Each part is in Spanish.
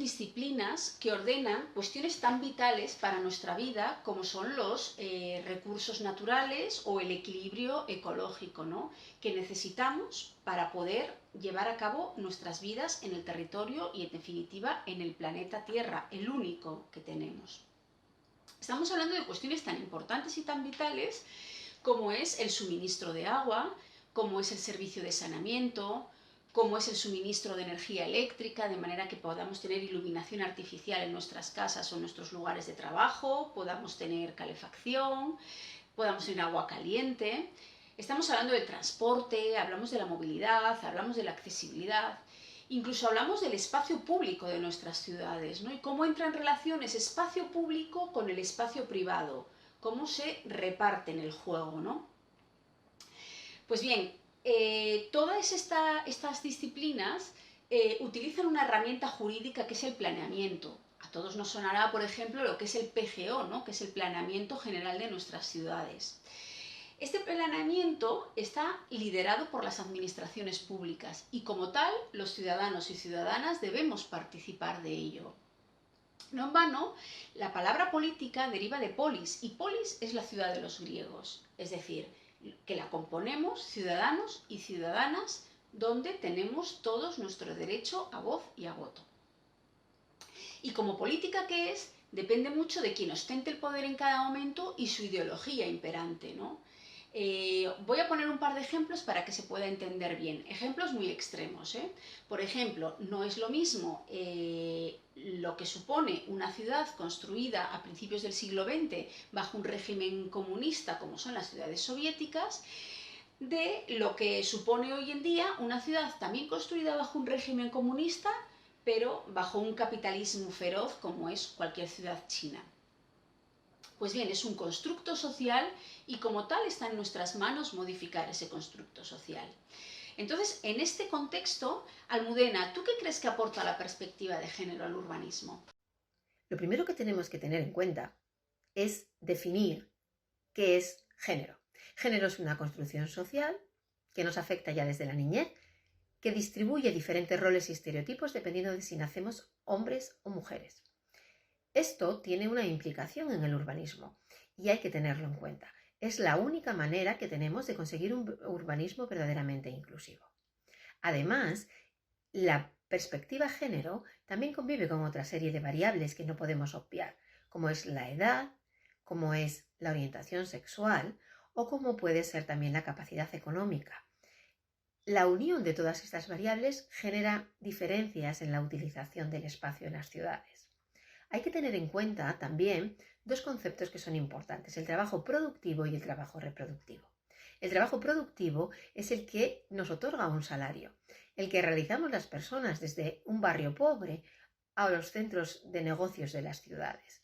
disciplinas que ordenan cuestiones tan vitales para nuestra vida como son los recursos naturales o el equilibrio ecológico, ¿no?, que necesitamos para poder llevar a cabo nuestras vidas en el territorio y, en definitiva, en el planeta Tierra, el único que tenemos. Estamos hablando de cuestiones tan importantes y tan vitales como es el suministro de agua, como es el servicio de saneamiento, como es el suministro de energía eléctrica, de manera que podamos tener iluminación artificial en nuestras casas o en nuestros lugares de trabajo, podamos tener calefacción, podamos tener agua caliente. Estamos hablando del transporte, hablamos de la movilidad, hablamos de la accesibilidad, incluso hablamos del espacio público de nuestras ciudades, ¿no?, y cómo entra en relación ese espacio público con el espacio privado, cómo se reparten el juego, ¿no? Pues bien, todas estas disciplinas utilizan una herramienta jurídica que es el planeamiento. A todos nos sonará, por ejemplo, lo que es el PGO, ¿no?, que es el Planeamiento General de nuestras ciudades. Este planeamiento está liderado por las administraciones públicas y, como tal, los ciudadanos y ciudadanas debemos participar de ello. No en vano, la palabra política deriva de polis, y polis es la ciudad de los griegos, es decir, que la componemos ciudadanos y ciudadanas donde tenemos todos nuestro derecho a voz y a voto. Y como política que es, depende mucho de quien ostente el poder en cada momento y su ideología imperante, ¿no? Voy a poner un par de ejemplos para que se pueda entender bien. Ejemplos muy extremos, ¿eh? Por ejemplo, no es lo mismo lo que supone una ciudad construida a principios del siglo XX bajo un régimen comunista, como son las ciudades soviéticas, de lo que supone hoy en día una ciudad también construida bajo un régimen comunista, pero bajo un capitalismo feroz como es cualquier ciudad china. Pues bien, es un constructo social y como tal está en nuestras manos modificar ese constructo social. Entonces, en este contexto, Almudena, ¿tú qué crees que aporta la perspectiva de género al urbanismo? Lo primero que tenemos que tener en cuenta es definir qué es género. Género es una construcción social que nos afecta ya desde la niñez, que distribuye diferentes roles y estereotipos dependiendo de si nacemos hombres o mujeres. Esto tiene una implicación en el urbanismo y hay que tenerlo en cuenta. Es la única manera que tenemos de conseguir un urbanismo verdaderamente inclusivo. Además, la perspectiva género también convive con otra serie de variables que no podemos obviar, como es la edad, como es la orientación sexual o como puede ser también la capacidad económica. La unión de todas estas variables genera diferencias en la utilización del espacio en las ciudades. Hay que tener en cuenta también dos conceptos que son importantes, el trabajo productivo y el trabajo reproductivo. El trabajo productivo es el que nos otorga un salario, el que realizamos las personas desde un barrio pobre a los centros de negocios de las ciudades.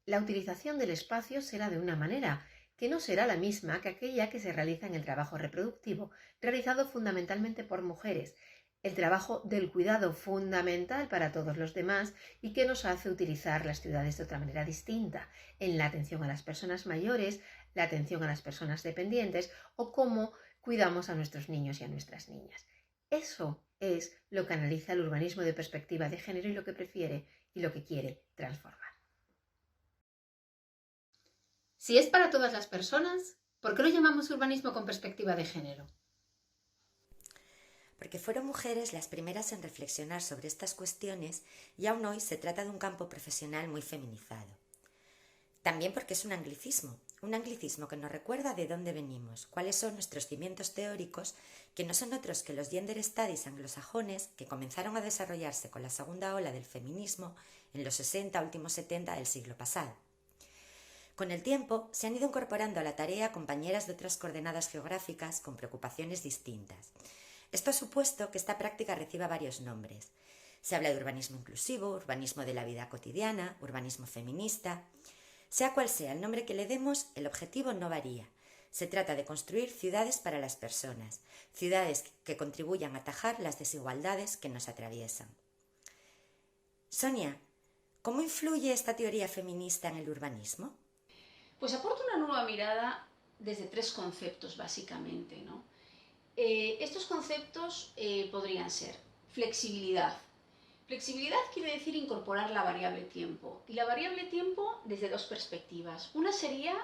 La utilización del espacio será de una manera que no será la misma que aquella que se realiza en el trabajo reproductivo, realizado fundamentalmente por mujeres, el trabajo del cuidado fundamental para todos los demás y que nos hace utilizar las ciudades de otra manera distinta, en la atención a las personas mayores, la atención a las personas dependientes o cómo cuidamos a nuestros niños y a nuestras niñas. Eso es lo que analiza el urbanismo de perspectiva de género y lo que prefiere y lo que quiere transformar. Si es para todas las personas, ¿por qué lo llamamos urbanismo con perspectiva de género? Porque fueron mujeres las primeras en reflexionar sobre estas cuestiones y aún hoy se trata de un campo profesional muy feminizado. También porque es un anglicismo que nos recuerda de dónde venimos, cuáles son nuestros cimientos teóricos, que no son otros que los gender studies anglosajones que comenzaron a desarrollarse con la segunda ola del feminismo en los 60, últimos 70 del siglo pasado. Con el tiempo se han ido incorporando a la tarea compañeras de otras coordenadas geográficas con preocupaciones distintas. Esto ha supuesto que esta práctica reciba varios nombres. Se habla de urbanismo inclusivo, urbanismo de la vida cotidiana, urbanismo feminista. Sea cual sea el nombre que le demos, el objetivo no varía. Se trata de construir ciudades para las personas, ciudades que contribuyan a atajar las desigualdades que nos atraviesan. Sonia, ¿cómo influye esta teoría feminista en el urbanismo? Pues aporta una nueva mirada desde tres conceptos, básicamente, ¿no? Estos conceptos podrían ser flexibilidad. Flexibilidad quiere decir incorporar la variable tiempo. Y la variable tiempo desde dos perspectivas. Una sería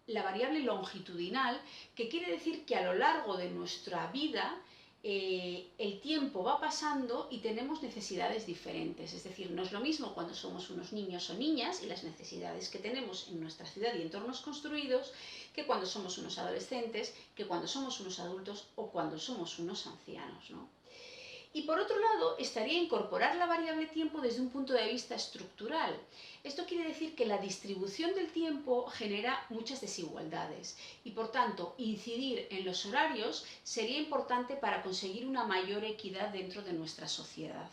la variable longitudinal, que quiere decir que a lo largo de nuestra vida el tiempo va pasando y tenemos necesidades diferentes. Es decir, no es lo mismo cuando somos unos niños o niñas y las necesidades que tenemos en nuestra ciudad y entornos construidos que cuando somos unos adolescentes, que cuando somos unos adultos o cuando somos unos ancianos, ¿no? Y por otro lado, estaría incorporar la variable tiempo desde un punto de vista estructural. Esto quiere decir que la distribución del tiempo genera muchas desigualdades y, por tanto, incidir en los horarios sería importante para conseguir una mayor equidad dentro de nuestra sociedad.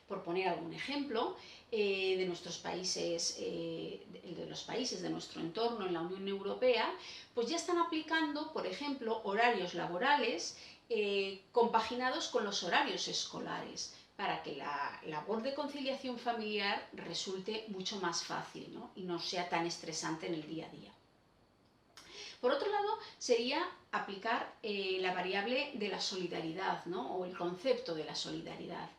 Por poner algún ejemplo, de nuestros países, de los países de nuestro entorno en la Unión Europea, pues ya están aplicando, por ejemplo, horarios laborales compaginados con los horarios escolares, para que la labor de conciliación familiar resulte mucho más fácil, ¿no? Y no sea tan estresante en el día a día. Por otro lado, sería aplicar la variable de la solidaridad, ¿no? O el concepto de la solidaridad.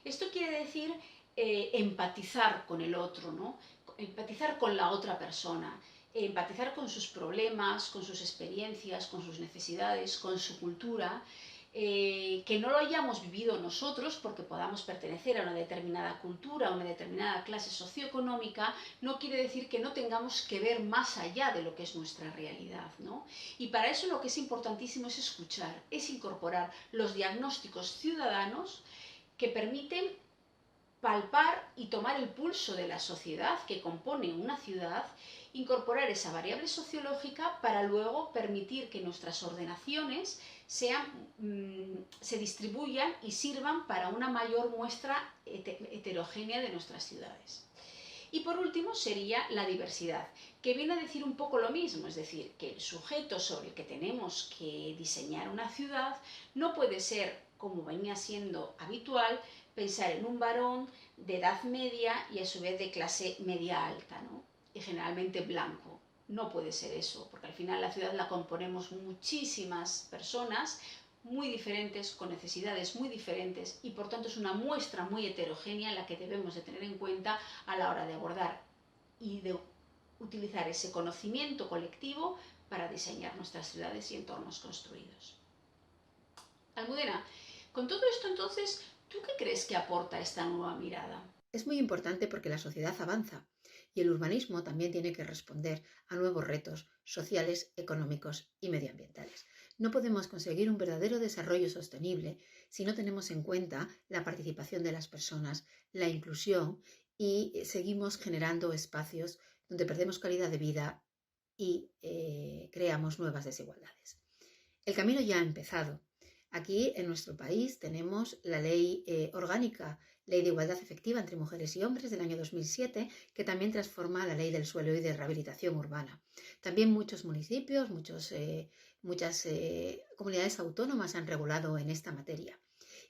Esto quiere decir empatizar con el otro, ¿no? Empatizar con la otra persona, empatizar con sus problemas, con sus experiencias, con sus necesidades, con su cultura, que no lo hayamos vivido nosotros porque podamos pertenecer a una determinada cultura, a una determinada clase socioeconómica, no quiere decir que no tengamos que ver más allá de lo que es nuestra realidad, ¿no? Y para eso lo que es importantísimo es escuchar, es incorporar los diagnósticos ciudadanos que permiten palpar y tomar el pulso de la sociedad que compone una ciudad, incorporar esa variable sociológica para luego permitir que nuestras ordenaciones se distribuyan y sirvan para una mayor muestra heterogénea de nuestras ciudades. Y por último sería la diversidad, que viene a decir un poco lo mismo, es decir, que el sujeto sobre el que tenemos que diseñar una ciudad no puede ser, como venía siendo habitual, pensar en un varón de edad media y a su vez de clase media alta, ¿no? Y generalmente blanco. No puede ser eso, porque al final la ciudad la componemos muchísimas personas muy diferentes, con necesidades muy diferentes y por tanto es una muestra muy heterogénea la que debemos de tener en cuenta a la hora de abordar y de utilizar ese conocimiento colectivo para diseñar nuestras ciudades y entornos construidos. Almudena, con todo esto entonces, ¿tú qué crees que aporta esta nueva mirada? Es muy importante porque la sociedad avanza y el urbanismo también tiene que responder a nuevos retos sociales, económicos y medioambientales. No podemos conseguir un verdadero desarrollo sostenible si no tenemos en cuenta la participación de las personas, la inclusión y seguimos generando espacios donde perdemos calidad de vida y creamos nuevas desigualdades. El camino ya ha empezado. Aquí en nuestro país tenemos la Ley Orgánica, Ley de Igualdad Efectiva entre Mujeres y Hombres del año 2007, que también transforma la Ley del Suelo y de Rehabilitación Urbana. También muchos municipios, muchas comunidades autónomas han regulado en esta materia.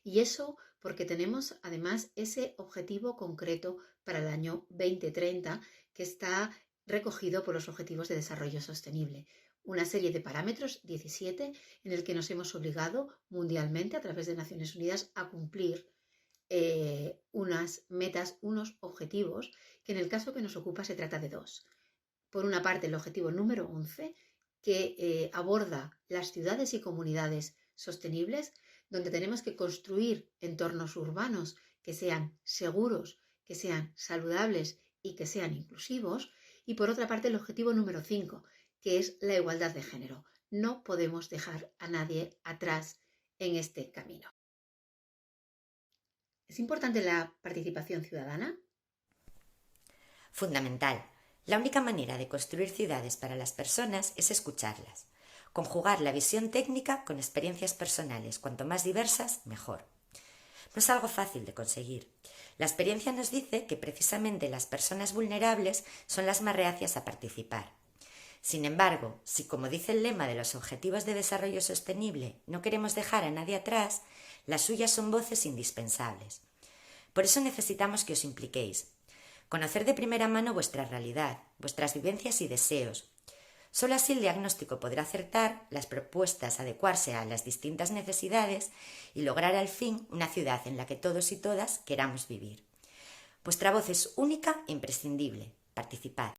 Y eso porque tenemos además ese objetivo concreto para el año 2030 que está recogido por los Objetivos de Desarrollo Sostenible. Una serie de parámetros, 17, en el que nos hemos obligado mundialmente a través de Naciones Unidas a cumplir unas metas, unos objetivos, que en el caso que nos ocupa se trata de dos. Por una parte, el objetivo número 11, que aborda las ciudades y comunidades sostenibles, donde tenemos que construir entornos urbanos que sean seguros, que sean saludables y que sean inclusivos. Y por otra parte, el objetivo número 5, que es la igualdad de género. No podemos dejar a nadie atrás en este camino. ¿Es importante la participación ciudadana? Fundamental. La única manera de construir ciudades para las personas es escucharlas. Conjugar la visión técnica con experiencias personales, cuanto más diversas, mejor. No es algo fácil de conseguir. La experiencia nos dice que precisamente las personas vulnerables son las más reacias a participar. Sin embargo, si como dice el lema de los Objetivos de Desarrollo Sostenible no queremos dejar a nadie atrás, las suyas son voces indispensables. Por eso necesitamos que os impliquéis. Conocer de primera mano vuestra realidad, vuestras vivencias y deseos. Solo así el diagnóstico podrá acertar, las propuestas adecuarse a las distintas necesidades y lograr al fin una ciudad en la que todos y todas queramos vivir. Vuestra voz es única e imprescindible. Participad.